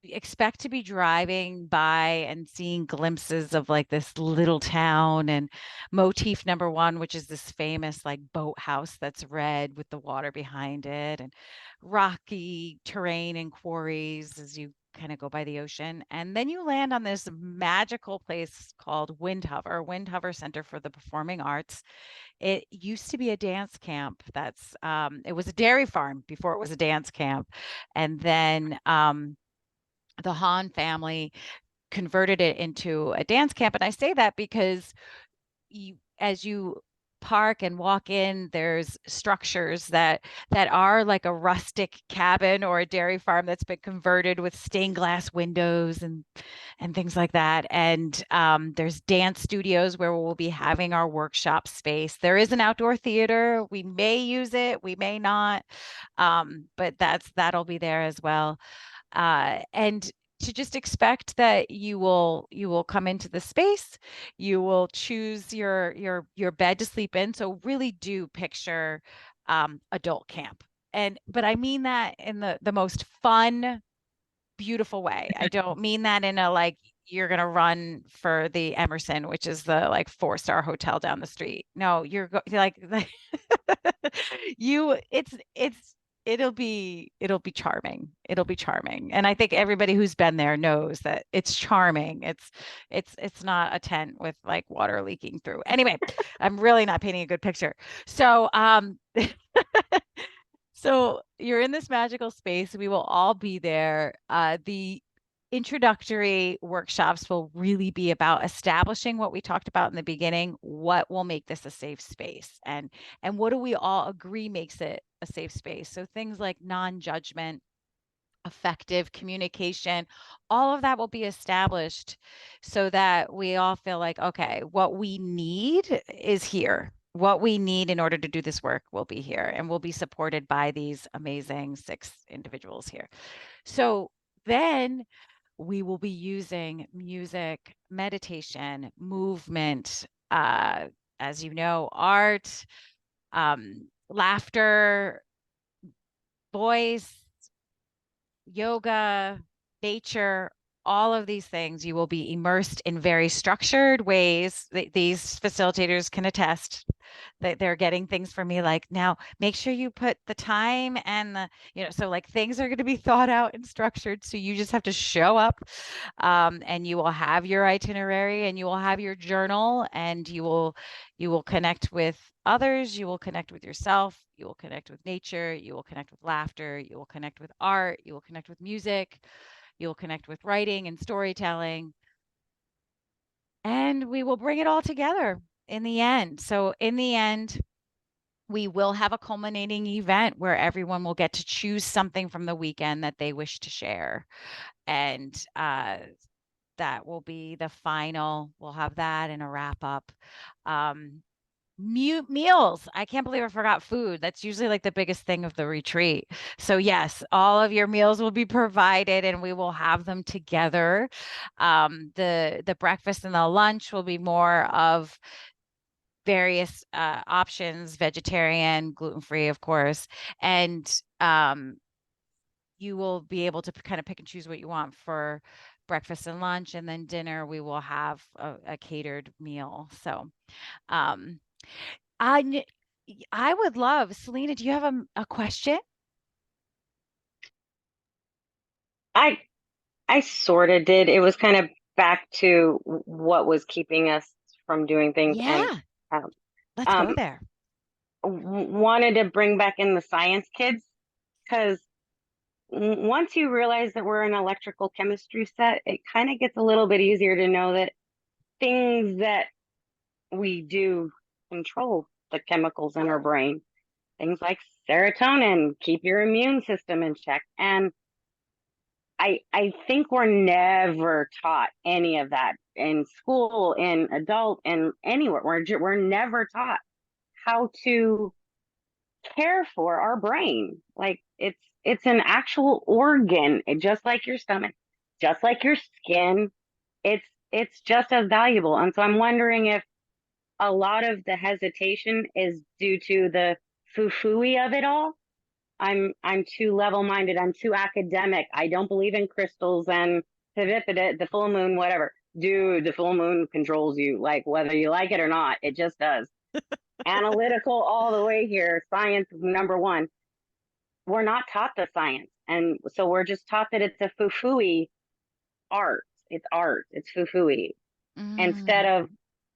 expect to be driving by and seeing glimpses of like this little town and motif number one, which is this famous like boathouse that's red with the water behind it, and rocky terrain and quarries as you kind of go by the ocean. And then you land on this magical place called Wind Hover Center for the Performing Arts. It used to be a dance camp. It was a dairy farm before it was a dance camp. And then the Han family converted it into a dance camp. And I say that because as you park and walk in, there's structures that are like a rustic cabin or a dairy farm that's been converted with stained glass windows and things like that. And there's dance studios where we'll be having our workshop space. There is an outdoor theater. We may use it, we may not, but that'll be there as well. And to just expect that you will come into the space, you will choose your bed to sleep in. So really do picture adult camp. But I mean that in the most fun, beautiful way. I don't mean that in a like you're gonna run for the Emerson, which is the like 4-star hotel down the street. No, you're like you it'll be charming. It'll be charming. And I think everybody who's been there knows that it's charming. It's not a tent with like water leaking through. Anyway, I'm really not painting a good picture. So so you're in this magical space. We will all be there. The introductory workshops will really be about establishing what we talked about in the beginning. What will make this a safe space, and what do we all agree makes it a safe space? So things like non-judgment, effective communication, all of that will be established so that we all feel like, okay, what we need is here. What we need in order to do this work will be here, and we'll be supported by these amazing 6 individuals here. So then we will be using music, meditation, movement, as you know, art, laughter, voice, yoga, nature, all of these things. You will be immersed in very structured ways. These facilitators can attest that they're getting things from me like, now make sure you put the time and so like things are going to be thought out and structured. So you just have to show up, and you will have your itinerary and you will have your journal, and you will connect with others, you will connect with yourself, you will connect with nature, you will connect with laughter, you will connect with art, you will connect with music, you will connect with writing and storytelling. and we will bring it all together in the end. So in the end, we will have a culminating event where everyone will get to choose something from the weekend that they wish to share. And that will be the final. We'll have that in a wrap up. Meals. I can't believe I forgot food. That's usually like the biggest thing of the retreat. So yes, all of your meals will be provided and we will have them together. The breakfast and the lunch will be more of various options, vegetarian, gluten-free, of course. And you will be able to kind of pick and choose what you want for breakfast and lunch, and then dinner we will have a catered meal. So um I I would love, Selena, do you have a question? I I sort of did. It was kind of back to what was keeping us from doing things, and Yeah, um, let's go um, there. wanted to bring back in the science kids because once you realize that we're an electrical chemistry set, it kind of gets a little bit easier to know that things that we do control the chemicals in our brain. Things like serotonin, keep your immune system in check. And I think we're never taught any of that in school, in adult, and anywhere. We're never taught how to care for our brain. Like it's an actual organ, just like your stomach, just like your skin. It's just as valuable. And so I'm wondering if a lot of the hesitation is due to the foo-fooey of it all. I'm too level-minded. I'm too academic. I don't believe in crystals and the full moon, whatever. Dude, the full moon controls you, like whether you like it or not. It just does. Analytical all the way here. Science number one. We're not taught the science, and so we're just taught that it's a foo-fooey art. It's art. It's foo-fooey instead Mm, of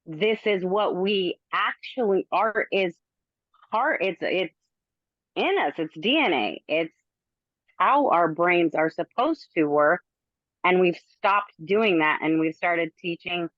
this is what we actually art is heart. It's in us. It's DNA. It's how our brains are supposed to work. And we've stopped doing that. And we've started teaching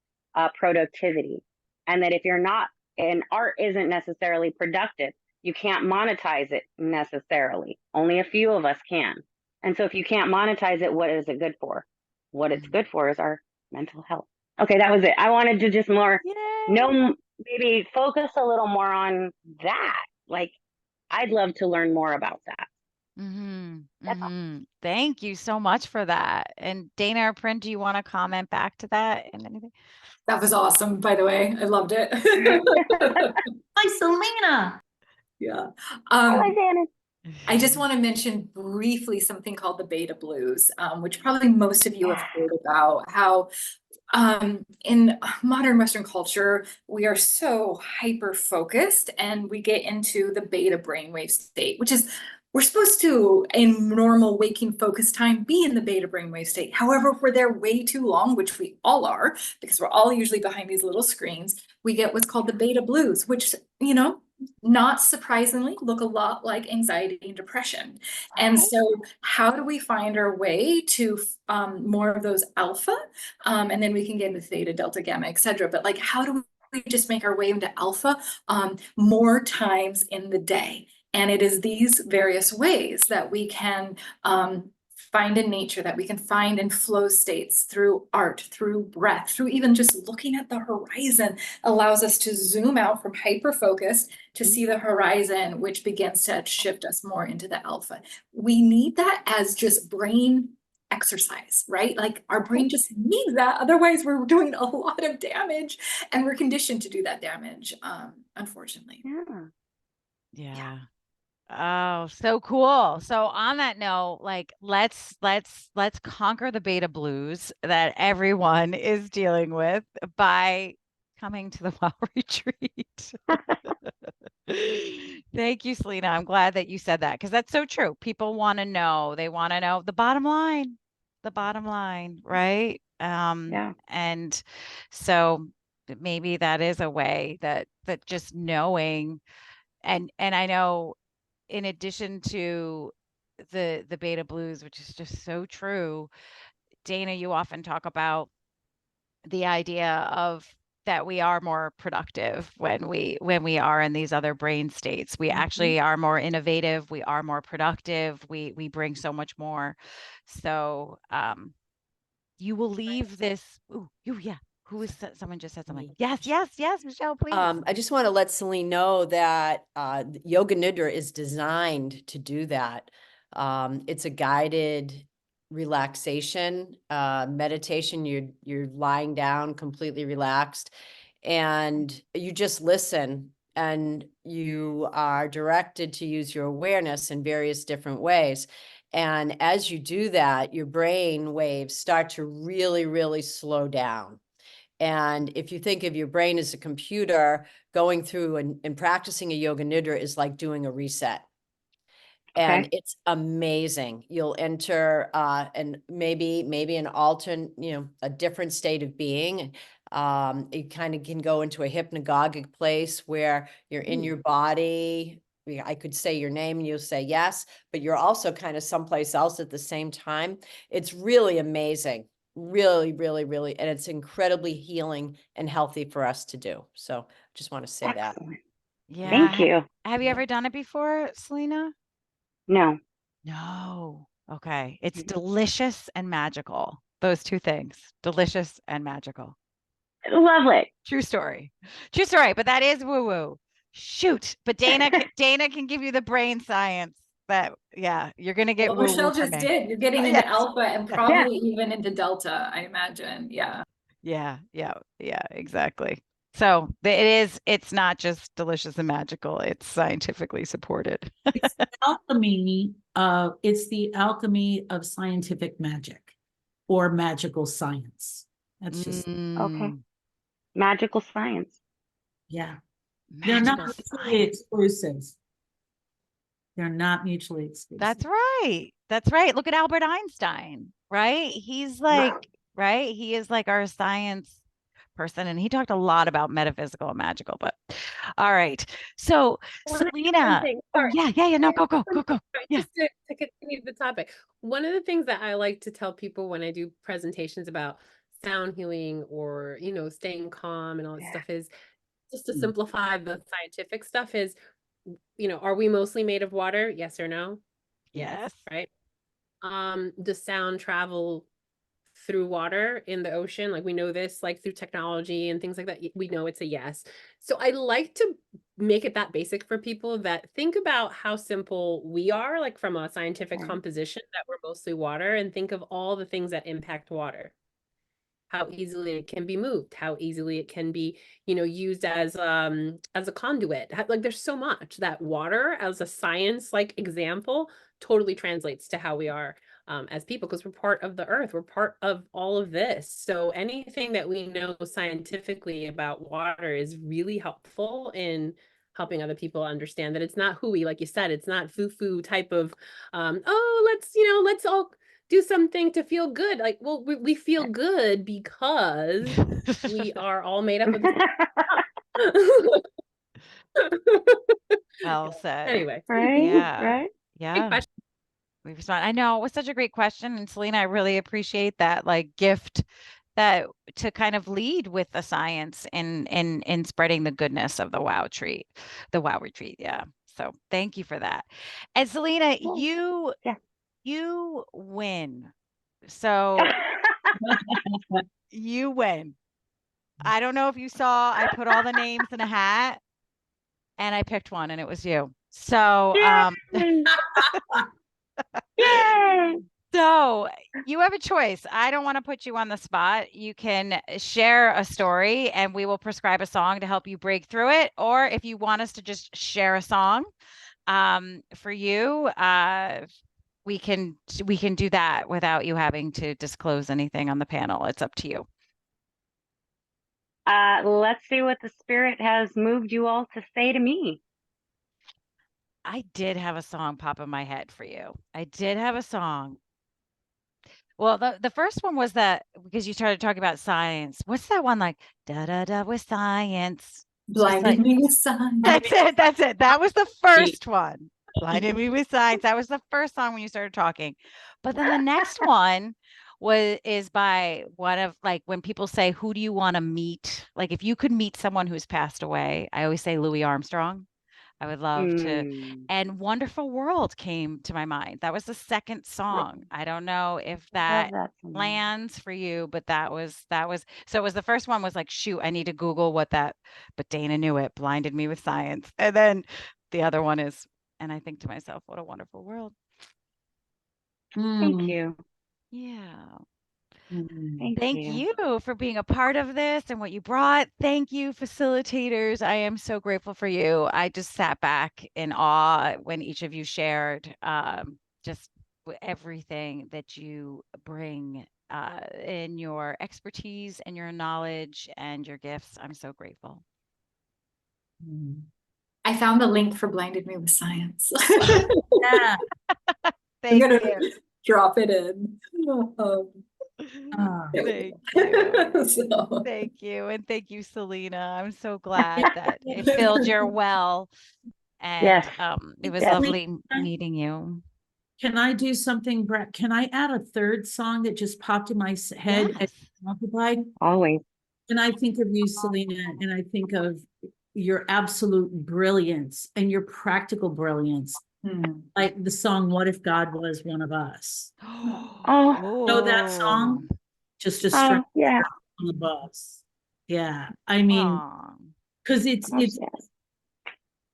productivity. And that if you're not, and art isn't necessarily productive, you can't monetize it necessarily. Only a few of us can. And so if you can't monetize it, what is it good for? What it's mm. good for is our mental health. Okay, that was it. I wanted to just more Yay. know, maybe focus a little more on that. Like, I'd love to learn more about that. That's all. Thank you so much for that. And Dana or Prin, do you want to comment back to that and anything? That was awesome, by the way. I loved it. Hi, Selena. Yeah. I Um, like Anna. I just want to mention briefly something called the beta blues, which probably most of you have heard about. How in modern Western culture, we are so hyper focused and we get into the beta brainwave state, which is we're supposed to, in normal waking focus time, be in the beta brainwave state. However, if we're there way too long, which we all are, because we're all usually behind these little screens, we get what's called the beta blues, which, not surprisingly, look a lot like anxiety and depression. And Okay. so how do we find our way to more of those alpha? And then we can get into theta, delta, gamma, et cetera. But like, how do we just make our way into alpha more times in the day? And it is these various ways that we can find in nature, that we can find in flow states through art, through breath, through even just looking at the horizon allows us to zoom out from hyper focus to see the horizon, which begins to shift us more into the alpha. We need that as just brain exercise, right? Like our brain just needs that. Otherwise, we're doing a lot of damage and we're conditioned to do that damage, unfortunately. Yeah. Yeah. Oh, so cool. So on that note, like let's conquer the beta blues that everyone is dealing with by coming to the WOW retreat. Thank you, Selena. I'm glad that you said that because that's so true. People want to know. They want to know the bottom line, right? Yeah. And so maybe that is a way that just knowing and I know in addition to the beta blues, which is just so true, Dana, you often talk about the idea of that we are more productive when we are in these other brain states. We actually are more innovative, we are more productive, we bring so much more. So you will leave this. Ooh, yeah. Who is someone just said something? Yes, Michelle, please. I just want to let Celine know that Yoga Nidra is designed to do that. It's a guided relaxation meditation. You're lying down completely relaxed, and you just listen, and you are directed to use your awareness in various different ways. And as you do that, your brain waves start to really, really slow down. And if you think of your brain as a computer, going through and practicing a yoga nidra is like doing a reset. And it's amazing. You'll enter and maybe an alternate, a different state of being. It kind of can go into a hypnagogic place where you're in your body. I could say your name and you'll say yes, but you're also kind of someplace else at the same time. It's really amazing. Really, really, really. And it's incredibly healing and healthy for us to do. So just want to say that. Yeah. Thank you. Have you ever done it before, Selena? No. No. Okay. It's delicious and magical. Those two things, delicious and magical. Lovely. True story. True story. But that is woo woo. Shoot. But Dana can give you the brain science that, yeah, you're going to get Well, woo Michelle woo from just me. did. You're getting into Yes. alpha and probably even into delta, I imagine. Yeah. Yeah. Exactly. So it's not just delicious and magical. It's scientifically supported. It's the alchemy of scientific magic or magical science. That's just Okay. Magical science. Yeah. They're not mutually exclusive. They're not mutually exclusive. That's right. That's right. Look at Albert Einstein, right? He's like, right? He is like our science person, and he talked a lot about metaphysical and magical. But all right. So Selena. Oh, yeah. No, go. Yeah. Just to continue the topic. One of the things that I like to tell people when I do presentations about sound healing or, staying calm and all that stuff is just to simplify the scientific stuff is, are we mostly made of water? Yes or no? Yes. Right. Does sound travel through water in the ocean? Like we know this, like through technology and things like that. We know it's a yes. So I like to make it that basic for people that think about how simple we are, like from a scientific composition, that we're mostly water, and think of all the things that impact water. How easily it can be moved, how easily it can be, used as a conduit. Like there's so much that water as a science like example totally translates to how we are as people, because we're part of the earth, we're part of all of this. So anything that we know scientifically about water is really helpful in helping other people understand that it's not hooey, like you said, it's not foo-foo type of let's all do something to feel good. Like, well, we feel good because we are all made up of Well said. Anyway. Right. Yeah. We respond. I know it was such a great question. And Selena, I really appreciate that gift that to kind of lead with the science in spreading the goodness of the WOW retreat. Yeah. So thank you for that. And Selena, you win. So you win. I don't know if you saw, I put all the names in a hat and I picked one and it was you. So, Yay! So you have a choice. I don't want to put you on the spot. You can share a story and we will prescribe a song to help you break through it. Or if you want us to just share a song for you, we can do that without you having to disclose anything on the panel. It's up to you. Let's see what the spirit has moved you all to say to me. I did have a song pop in my head for you. I did have a song. Well, the first one was that because you started talking about science. What's that one like? Da da da with science. Blinded me with science. That's it. That was the first one. Blinded me with science. That was the first song when you started talking. But then the next one is by one of, like, when people say, who do you want to meet? Like, if you could meet someone who's passed away, I always say Louis Armstrong. I would love to. Mm. And Wonderful World came to my mind. That was the second song. I don't know if Love that that song. lands for you, but that was so it was the first one was like, shoot, I need to Google what that, but Dana knew it, blinded me with science. And then the other one is, and I think to myself, what a wonderful world. Thank Mm, you. Yeah. mm. Thank you for being a part of this and what you brought. Thank you, facilitators. I am so grateful for you. I just sat back in awe when each of you shared just everything that you bring in your expertise and your knowledge and your gifts. I'm so grateful. Mm. I found the link for Blinded Me with Science. Yeah. I'm Thank gonna you. drop it in. Ah. Thank you. So. Thank you. And thank you, Selena. I'm so glad that it filled your well. And Yes. it was Yes. lovely meeting you. Can I do something, Brett? Can I add a third song that just popped in my head and Yes. multiplied? Always. And I think of you, Selena, and I think of your absolute brilliance and your practical brilliance. Like the song, What If God Was One of Us? Oh, Know that song? Just a string yeah. on the bus. Yeah. I mean, Aw, because Oh, it's, yes.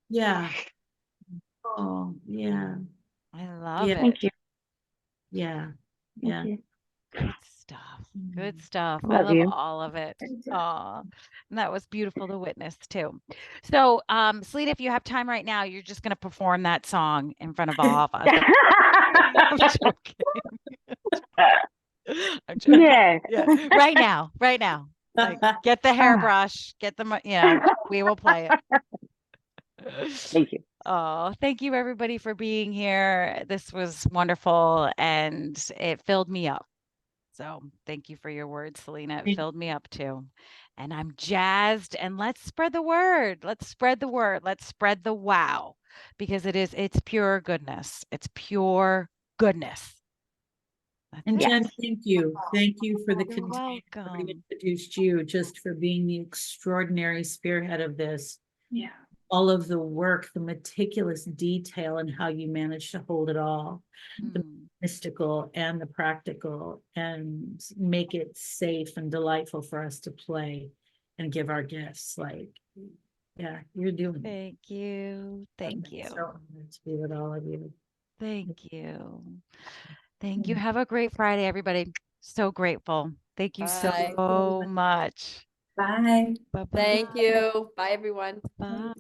yeah. Oh, yeah. I love Yeah. it. Thank you. Yeah. Thank Yeah. you. Good stuff. Good stuff. I Love love you. all of it. Aw, and that was beautiful to witness too. So, Selena, if you have time right now, you're just gonna perform that song in front of all of us. I'm joking. I'm joking. Yeah. Yeah, right now, right now. Like, get the hairbrush, get the, we will play it. Thank you. Oh, thank you everybody for being here. This was wonderful and it filled me up. So thank you for your words, Selena. It filled me up too. And I'm jazzed. And let's spread the word. Let's spread the word. Let's spread the wow. Because it's pure goodness. It's pure goodness. That's And it. Jen, Yes. thank you. Thank you for the You're container. We welcome. introduced you just for being the extraordinary spearhead of this. Yeah. All of the work, the meticulous detail, and how you managed to hold it all, the Mm. mystical and the practical, and make it safe and delightful for us to play and give our gifts. Like, yeah, you're doing it. Thank you. Thank I'm you. so honored to be with all of you. Thank you. Thank you. Have a great Friday, everybody. So grateful. Thank you Bye. so much. Bye. Bye-bye. Thank you. Bye, everyone. Bye.